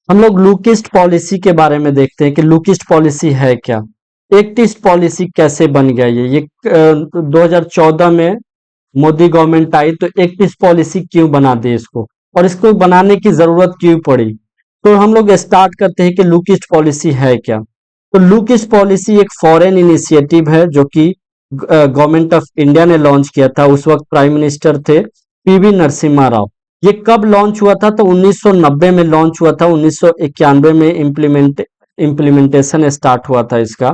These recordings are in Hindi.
हम लोग लुक ईस्ट पॉलिसी के बारे में देखते हैं कि लुक ईस्ट पॉलिसी है क्या। एक्ट ईस्ट पॉलिसी कैसे बन गया ये 2014 में मोदी गवर्नमेंट आई तो एक्ट ईस्ट पॉलिसी क्यों बना दी इसको, और इसको बनाने की जरूरत क्यों पड़ी। तो हम लोग स्टार्ट करते हैं कि लुक ईस्ट पॉलिसी है क्या। तो लुक ईस्ट पॉलिसी एक फॉरेन इनिशिएटिव है जो कि गवर्नमेंट ऑफ इंडिया ने लॉन्च किया था। उस वक्त प्राइम मिनिस्टर थे पीवी नरसिम्हा राव। ये कब लॉन्च हुआ था? तो 1990 में लॉन्च हुआ था। 1991 में इम्प्लीमेंटेशन स्टार्ट हुआ था इसका।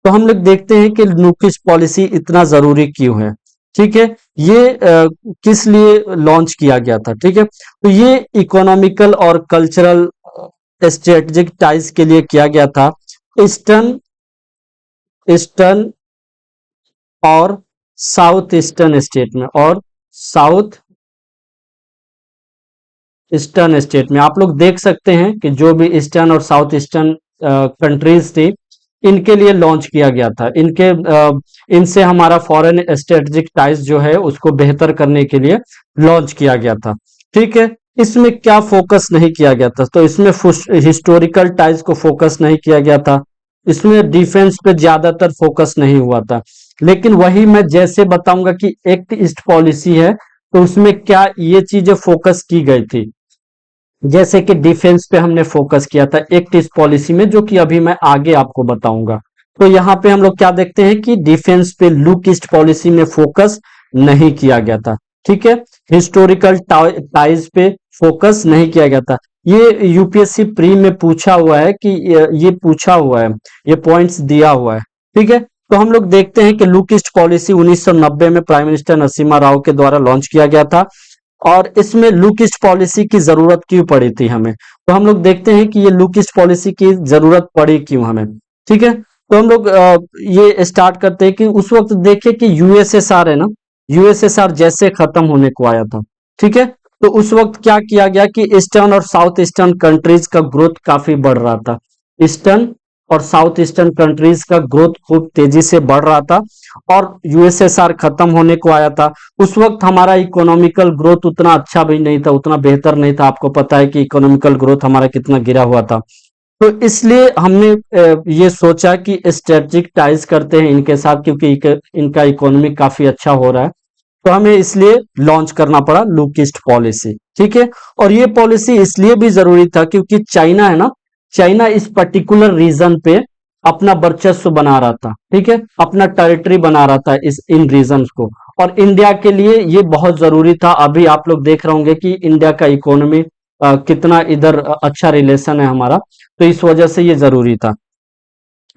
तो हम लोग देखते हैं कि लुक ईस्ट पॉलिसी इतना जरूरी क्यों है। ठीक है, ये किस लिए लॉन्च किया गया था। ठीक है, तो ये इकोनॉमिकल और कल्चरल स्ट्रेटेजिक टाइज के लिए किया गया था। ईस्टर्न ईस्टर्न और साउथ ईस्टर्न स्टेट में, और साउथ ईस्टर्न स्टेट में आप लोग देख सकते हैं कि जो भी ईस्टर्न और साउथ ईस्टर्न कंट्रीज थी, इनके लिए लॉन्च किया गया था। इनसे हमारा फॉरेन स्ट्रेटेजिक टाइज जो है उसको बेहतर करने के लिए लॉन्च किया गया था। ठीक है, इसमें क्या फोकस नहीं किया गया था? तो इसमें हिस्टोरिकल टाइज को फोकस नहीं किया गया था। इसमें डिफेंस पे ज्यादातर फोकस नहीं हुआ था। लेकिन वही मैं जैसे बताऊंगा कि एक्ट ईस्ट पॉलिसी है तो उसमें क्या ये चीजें फोकस की गई थी। जैसे कि डिफेंस पे हमने फोकस किया था एक्ट ईस्ट पॉलिसी में, जो कि अभी मैं आगे आपको बताऊंगा। तो यहाँ पे हम लोग क्या देखते हैं कि डिफेंस पे लुक ईस्ट पॉलिसी में फोकस नहीं किया गया था। ठीक है, हिस्टोरिकल टाइज पे फोकस नहीं किया गया था। ये यूपीएससी प्री में पूछा हुआ है कि ये पूछा हुआ है, ये पॉइंट्स दिया हुआ है। ठीक है, तो हम लोग देखते हैं कि लुक ईस्ट पॉलिसी 1990 में प्राइम मिनिस्टर नरसिम्हा राव के द्वारा लॉन्च किया गया था। और इसमें लुक ईस्ट पॉलिसी की जरूरत क्यों पड़ी थी हमें, तो हम लोग देखते हैं कि ये लुक ईस्ट पॉलिसी की जरूरत पड़ी क्यों हमें। ठीक है, तो हम लोग ये स्टार्ट करते हैं कि उस वक्त देखिए कि यूएसएसआर है ना, यूएसएसआर जैसे खत्म होने को आया था। ठीक है, तो उस वक्त क्या किया गया कि ईस्टर्न और साउथ ईस्टर्न कंट्रीज का ग्रोथ काफी बढ़ रहा था। ईस्टर्न और साउथ ईस्टर्न कंट्रीज का ग्रोथ खूब तेजी से बढ़ रहा था, और यूएसएसआर खत्म होने को आया था। उस वक्त हमारा इकोनॉमिकल ग्रोथ उतना अच्छा भी नहीं था, उतना बेहतर नहीं था। आपको पता है कि इकोनॉमिकल ग्रोथ हमारा कितना गिरा हुआ था। तो इसलिए हमने ये सोचा कि स्ट्रेटेजिक टाइज करते हैं इनके साथ, क्योंकि इनका इकोनॉमी काफी अच्छा हो रहा है। तो हमें इसलिए लॉन्च करना पड़ा लुक ईस्ट पॉलिसी। ठीक है, और ये पॉलिसी इसलिए भी जरूरी था क्योंकि चाइना है ना, चाइना इस पर्टिकुलर रीजन पे अपना वर्चस्व बना रहा था। ठीक है, अपना टेरिटरी बना रहा था इन रीजन को, और इंडिया के लिए ये बहुत जरूरी था। अभी आप लोग देख रहे होंगे कि इंडिया का इकोनॉमी कितना इधर अच्छा रिलेशन है हमारा, तो इस वजह से ये जरूरी था।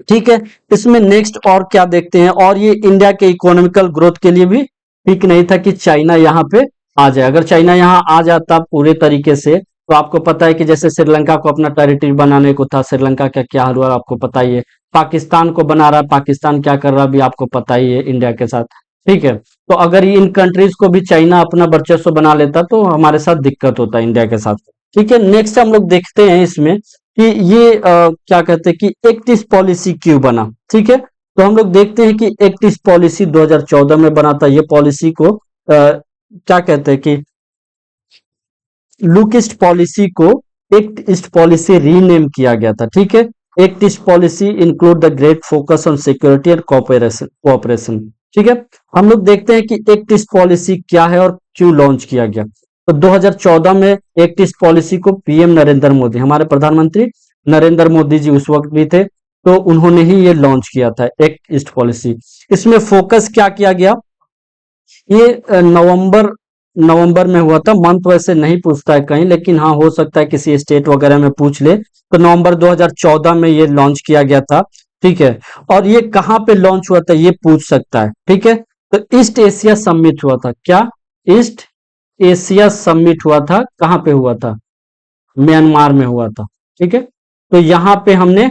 ठीक है, इसमें नेक्स्ट और क्या देखते हैं, और ये इंडिया के इकोनॉमिकल ग्रोथ के लिए भी ठीक नहीं था कि चाइना यहाँ पे आ जाए। अगर चाइना यहाँ आ जाता पूरे तरीके से, तो आपको पता है कि जैसे श्रीलंका को अपना टेरिटरी बनाने को था, श्रीलंका का क्या हाल हुआ आपको पता ही है। पाकिस्तान को बना रहा है, पाकिस्तान क्या कर रहा है भी आपको पता ही है इंडिया के साथ। ठीक है, तो अगर इन कंट्रीज को भी चाइना अपना वर्चस्व बना लेता तो हमारे साथ दिक्कत होता इंडिया के साथ। ठीक है, नेक्स्ट हम लोग देखते हैं इसमें कि ये क्या कहते हैं कि एक्ट ईस्ट पॉलिसी क्यों बना। ठीक है, तो हम लोग देखते हैं कि एक्ट ईस्ट पॉलिसी 2014 में बना था। ये पॉलिसी को क्या कहते हैं कि लुक ईस्ट पॉलिसी को एक्ट ईस्ट पॉलिसी रीनेम किया गया था। ठीक है, act east policy include the great focus on security and cooperation. ठीक है, हम लोग देखते हैं कि एक्ट ईस्ट पॉलिसी क्या है और क्यों लॉन्च किया गया। तो 2014 में एक्ट ईस्ट पॉलिसी को पीएम नरेंद्र मोदी, हमारे प्रधानमंत्री नरेंद्र मोदी जी उस वक्त भी थे, तो उन्होंने ही ये लॉन्च किया था एक्ट ईस्ट पॉलिसी। इसमें फोकस क्या किया गया, ये नवंबर नवंबर में हुआ था। मंथ वैसे नहीं पूछता है कहीं, लेकिन हाँ हो सकता है किसी स्टेट वगैरह में पूछ ले। तो नवंबर 2014 में ये लॉन्च किया गया था। ठीक है, और ये कहाँ पे लॉन्च हुआ था ये पूछ सकता है। ठीक है, तो ईस्ट एशिया समिट हुआ था। क्या ईस्ट एशिया समिट हुआ था, कहाँ पे हुआ था? म्यांमार में हुआ था। ठीक है, तो यहाँ पे हमने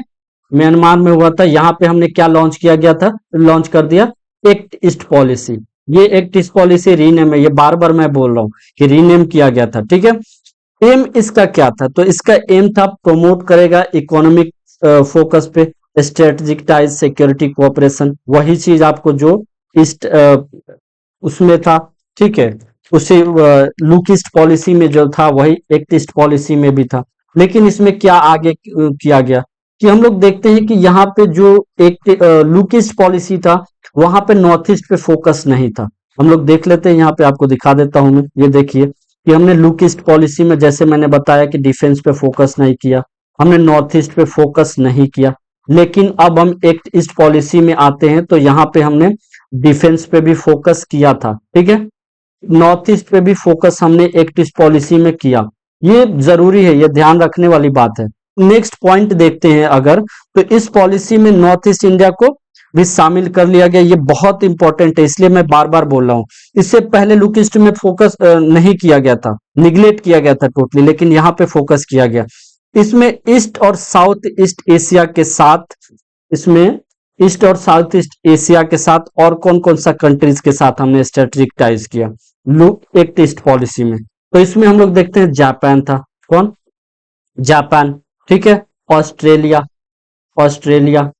म्यांमार में हुआ था, यहाँ पे हमने क्या लॉन्च किया गया था, लॉन्च कर दिया एक्ट ईस्ट पॉलिसी। ये एक्ट ईस्ट पॉलिसी रीनेम है, ये बार बार मैं बोल रहा हूँ कि रीनेम किया गया था। ठीक है, एम इसका क्या था, तो इसका एम था प्रमोट करेगा इकोनॉमिक फोकस पे, स्ट्रेटेजिक टाइज, सिक्योरिटी, कोऑपरेशन, वही चीज आपको जो ईस्ट उसमें था। ठीक है, उसी लुक ईस्ट पॉलिसी में जो था वही एक्ट ईस्ट पॉलिसी में भी था। लेकिन इसमें क्या आगे किया गया कि हम लोग देखते हैं कि यहाँ पे जो एक लुक ईस्ट पॉलिसी था, वहां पे नॉर्थ ईस्ट पे फोकस नहीं था। हम लोग देख लेते हैं, यहाँ पे आपको दिखा देता हूं मैं, ये देखिए कि हमने लुक ईस्ट पॉलिसी में जैसे मैंने बताया कि डिफेंस पे फोकस नहीं किया, हमने नॉर्थ ईस्ट पे फोकस नहीं किया। लेकिन अब हम एक्ट ईस्ट पॉलिसी में आते हैं तो यहाँ पे हमने डिफेंस पे भी फोकस किया था, ठीक है। नॉर्थ ईस्ट पे भी फोकस हमने एक्ट ईस्ट पॉलिसी में किया। ये जरूरी है, ये ध्यान रखने वाली बात है। नेक्स्ट पॉइंट देखते हैं अगर, तो इस पॉलिसी में नॉर्थ ईस्ट इंडिया को भी शामिल कर लिया गया। ये बहुत इंपॉर्टेंट है, इसलिए मैं बार बार बोल रहा हूं। इससे पहले लुक ईस्ट में फोकस नहीं किया गया था, निग्लेक्ट किया गया था टोटली, लेकिन यहाँ पे फोकस किया गया। इसमें ईस्ट और साउथ ईस्ट एशिया के साथ, इसमें ईस्ट और साउथ ईस्ट एशिया के साथ और कौन कौन सा कंट्रीज के साथ हमने स्ट्रेटेजिक टाइज किया लुक एक्ट ईस्ट पॉलिसी में। तो इसमें हम लोग देखते हैं जापान था, कौन, जापान, ठीक है। ऑस्ट्रेलिया, ऑस्ट्रेलिया,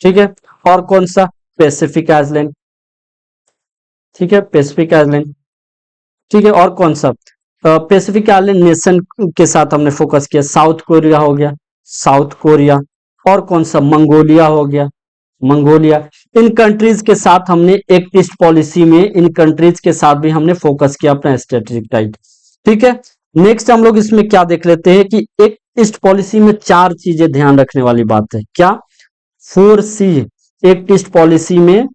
ठीक है। और कौन सा, पैसिफिक आइलैंड, ठीक है, पैसिफिक आइलैंड, ठीक है। और कौन सा, पैसिफिक आइलैंड नेशन के साथ हमने फोकस किया। साउथ कोरिया हो गया, साउथ कोरिया। और कौन सा, मंगोलिया हो गया, मंगोलिया। इन कंट्रीज के साथ हमने एक्ट ईस्ट पॉलिसी में, इन कंट्रीज के साथ भी हमने फोकस किया अपना स्ट्रेटेजिक टाइट, ठीक है। नेक्स्ट हम लोग इसमें क्या देख लेते हैं कि एक्ट ईस्ट पॉलिसी में चार चीजें ध्यान रखने वाली बात है। क्या, 4C, एक्ट ईस्ट पॉलिसी में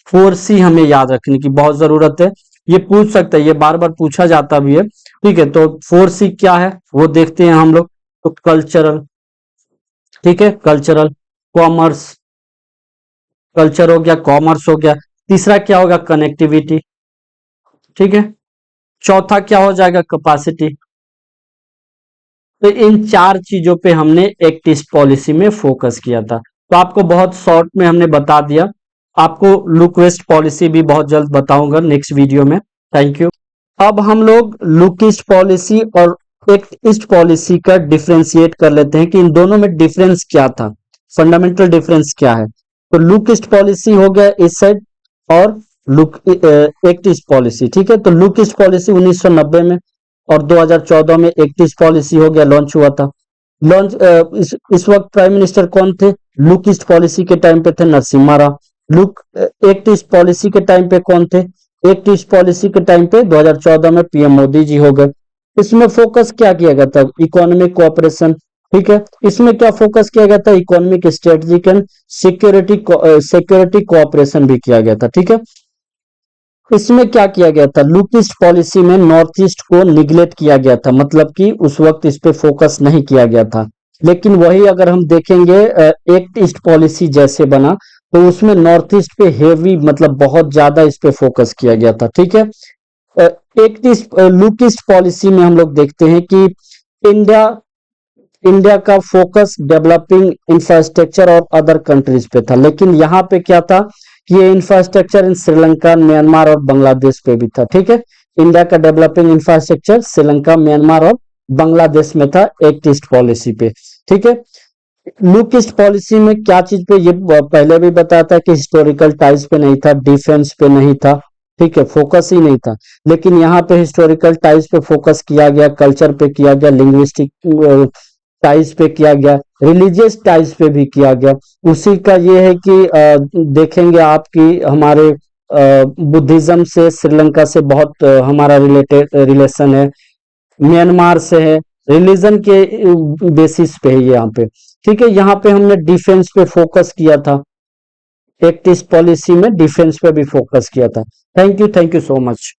4C हमें याद रखने की बहुत जरूरत है। ये पूछ सकता है, ये बार बार पूछा जाता भी है, ठीक है। तो 4C क्या है वो देखते हैं हम लोग। तो कल्चरल, ठीक है, कल्चरल, कॉमर्स, कल्चर हो गया, कॉमर्स हो गया। तीसरा क्या होगा, कनेक्टिविटी, ठीक है। चौथा क्या हो जाएगा, कैपेसिटी। तो इन चार चीजों पे हमने एक्ट ईस्ट पॉलिसी में फोकस किया था। तो आपको बहुत शॉर्ट में हमने बता दिया। आपको लुक वेस्ट पॉलिसी भी बहुत जल्द बताऊंगा नेक्स्ट वीडियो में। Thank you. अब हम लोग लुक ईस्ट पॉलिसी और एक्ट ईस्ट पॉलिसी का डिफ्रेंशिएट कर लेते हैं कि इन दोनों में डिफरेंस क्या था, फंडामेंटल डिफरेंस क्या है। तो लुक ईस्ट पॉलिसी हो गया इस साइड, और लुक एक्ट ईस्ट पॉलिसी, ठीक है। तो लुक ईस्ट पॉलिसी 1990 में, और 2014 में एक्ट ईस्ट पॉलिसी हो गया, लॉन्च हुआ था। लॉन्च इस वक्त प्राइम मिनिस्टर कौन थे, लुक ईस्ट पॉलिसी के टाइम पे थे Narasimha Rao. Look act east policy के टाइम पे कौन थे, एक्ट ईस्ट पॉलिसी के टाइम पे 2014 में पीएम मोदी जी हो गए। इसमें फोकस क्या किया गया था, इकोनॉमिक कोऑपरेशन, ठीक है। इसमें क्या फोकस किया गया था, economic strategic and security cooperation भी किया गया था, ठीक है। इसमें क्या किया गया था, लुक ईस्ट पॉलिसी में नॉर्थ ईस्ट को निगलेक्ट किया गया था, मतलब कि उस वक्त इस पे फोकस नहीं किया गया था। लेकिन वही अगर हम देखेंगे एक्ट ईस्ट पॉलिसी जैसे बना, तो उसमें नॉर्थ ईस्ट पे हेवी, मतलब बहुत ज्यादा इस पे फोकस किया गया था, ठीक है। Act east look east policy में हम लोग देखते हैं कि इंडिया इंडिया का फोकस डेवलपिंग इंफ्रास्ट्रक्चर और अदर कंट्रीज पे था। लेकिन यहाँ पे क्या था कि ये इंफ्रास्ट्रक्चर इन श्रीलंका, म्यांमार और बांग्लादेश पे भी था, ठीक है। इंडिया का डेवलपिंग इंफ्रास्ट्रक्चर श्रीलंका, म्यांमार और बांग्लादेश में था एक्ट ईस्ट पॉलिसी पे, ठीक है। लुक ईस्ट पॉलिसी में क्या चीज पे, ये पहले भी बताया था कि हिस्टोरिकल टाइज पे नहीं था, डिफेंस पे नहीं था, ठीक है, फोकस ही नहीं था। लेकिन यहाँ पे हिस्टोरिकल टाइज पे फोकस किया गया, कल्चर पे किया गया, लिंग्विस्टिक टाइज पे किया गया, रिलीजियस टाइज पे भी किया गया। उसी का ये है कि देखेंगे आप कि हमारे बुद्धिज्म से श्रीलंका से बहुत हमारा रिलेटेड रिलेशन है, म्यांमार से है, रिलीजन के बेसिस पे है यहाँ पे, ठीक है। यहाँ पे हमने डिफेंस पे फोकस किया था, एक्ट ईस्ट पॉलिसी में डिफेंस पे भी फोकस किया था। Thank you so much.